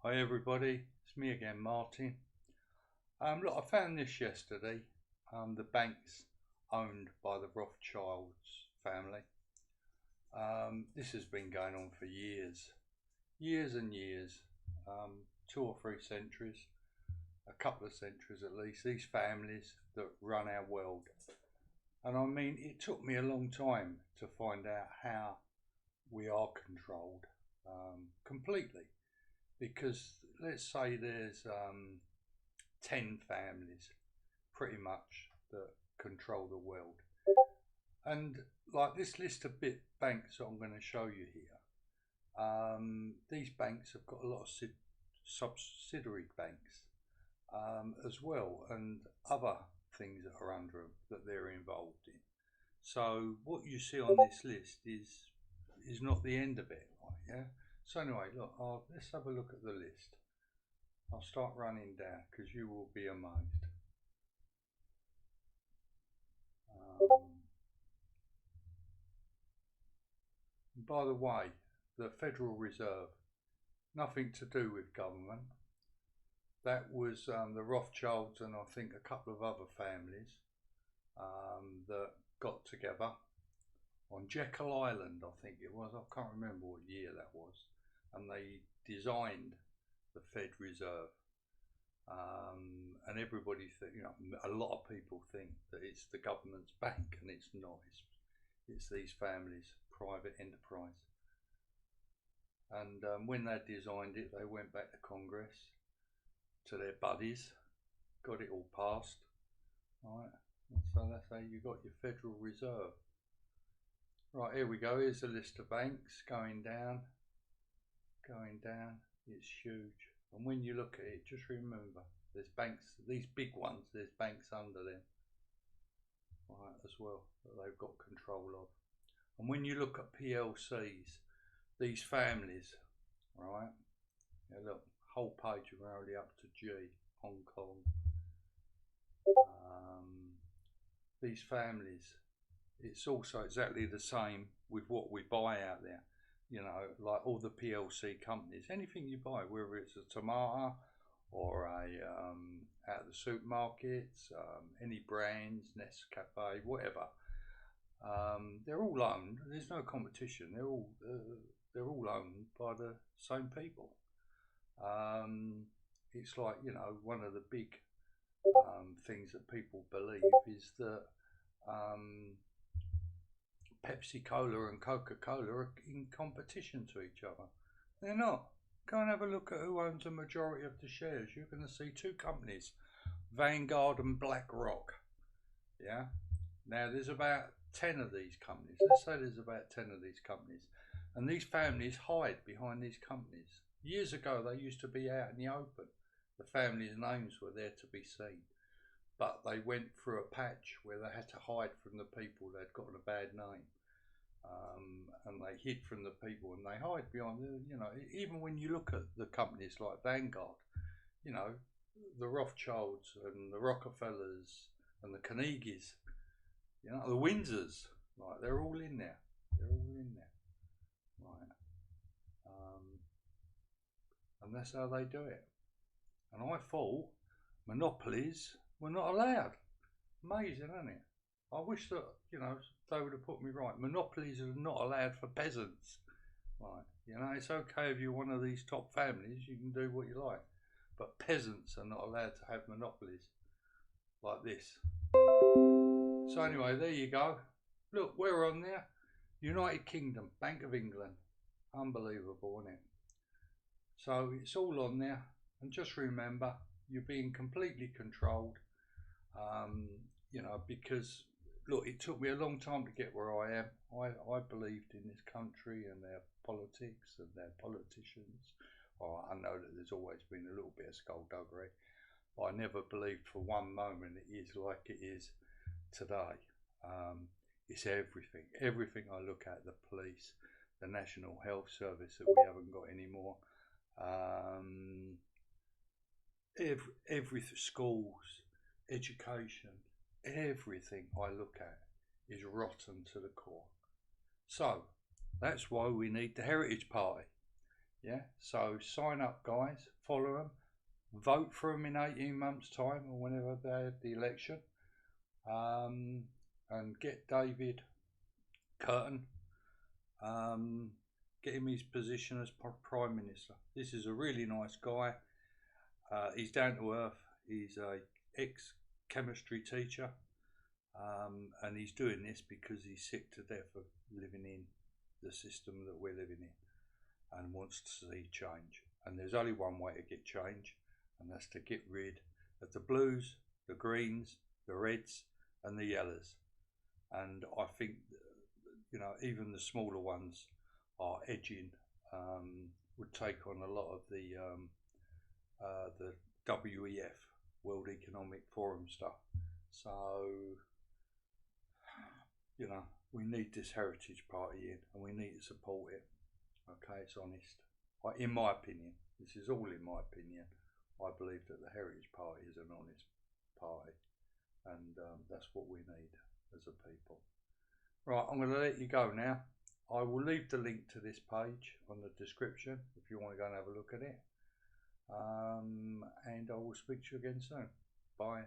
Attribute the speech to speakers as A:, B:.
A: Hi everybody, it's me again, Martin. Look, I found this yesterday. The banks owned by the Rothschilds family. This has been going on for years, years and years, 2 or 3 centuries, a couple of centuries at least. These families that run our world, and I mean, it took me a long time to find out how we are controlled completely. Because let's say there's 10 families pretty much that control the world. And like this list of bit banks that I'm going to show you here, these banks have got a lot of subsidiary banks as well, and other things that are under them that they're involved in. So what you see on this list is not the end of it, right? Yeah. So anyway, look, let's have a look at the list. I'll start running down because you will be amazed. By the way, the Federal Reserve, nothing to do with government. That was the Rothschilds and I think a couple of other families that got together on Jekyll Island, I think it was. I can't remember what year that was. And they designed the Fed Reserve. And everybody, a lot of people think that it's the government's bank, and it's not. It's these families' private enterprise. And when they designed it, they went back to Congress, to their buddies, got it all passed. Right, and so that's how you got your Federal Reserve. Right, here we go. Here's a list of banks going down. It's huge. And when you look at it, just remember, there's banks, these big ones, there's banks under them, right, as well, that they've got control of. And when you look at PLCs, these families, right, yeah, look, whole page we're only up to G, Hong Kong. These families, it's also exactly the same with what we buy out there. You know, like all the PLC companies, anything you buy, whether it's a tomato or a out of the supermarkets, any brands, Nescafe, whatever, they're all owned. There's no competition. They're all owned by the same people. It's like, you know, one of the big things that people believe is that Pepsi Cola and Coca-Cola are in competition to each other. They're not. Go and have a look at who owns a majority of the shares. You're going to see two companies, Vanguard and BlackRock. Yeah. Now there's about 10 of these companies. Let's say there's about 10 of these companies. And these families hide behind these companies. Years ago they used to be out in the open. The families' names were there to be seen. But they went through a patch where they had to hide from the people that had gotten a bad name. And they hid from the people, and they hide behind the, you know, even when you look at the companies like Vanguard, you know, the Rothschilds and the Rockefellers and the Carnegies, you know, the Windsors, like they're all in there. They're all in there. Right. And that's how they do it. And I thought monopolies were not allowed. Amazing, isn't it? I wish that, you know, they would have put me right. Monopolies are not allowed for peasants. Right. You know, it's okay if you're one of these top families, you can do what you like. But peasants are not allowed to have monopolies like this. So anyway, there you go. Look, we're on there. United Kingdom, Bank of England. Unbelievable, isn't it? So it's all on there. And just remember, you're being completely controlled. You know, because look, it took me a long time to get where I am. I believed in this country and their politics and their politicians. I know that there's always been a little bit of skullduggery, but I never believed for one moment it is like it is today. It's everything. Everything I look at, the police, the National Health Service that we haven't got anymore. Every schools, education, everything I look at is rotten to the core. So that's why we need the Heritage Party. Yeah, so sign up, guys, follow them, vote for them in 18 months' time or whenever they have the election, and get David Curtin, get him his position as Prime Minister. This is a really nice guy. He's down to earth. He's a ex-chemistry teacher, and he's doing this because he's sick to death of living in the system that we're living in and wants to see change. And there's only one way to get change, and that's to get rid of the blues, the greens, the reds and the yellows. And I think, you know, even the smaller ones are edging, would take on a lot of the WEF, World Economic Forum stuff. So, you know, we need this Heritage Party in, and we need to support it. Okay, it's honest. In my opinion, this is all in my opinion, I believe that the Heritage Party is an honest party, and that's what we need as a people. Right, I'm going to let you go now. I will leave the link to this page on the description if you want to go and have a look at it. And I will speak to you again soon. Bye.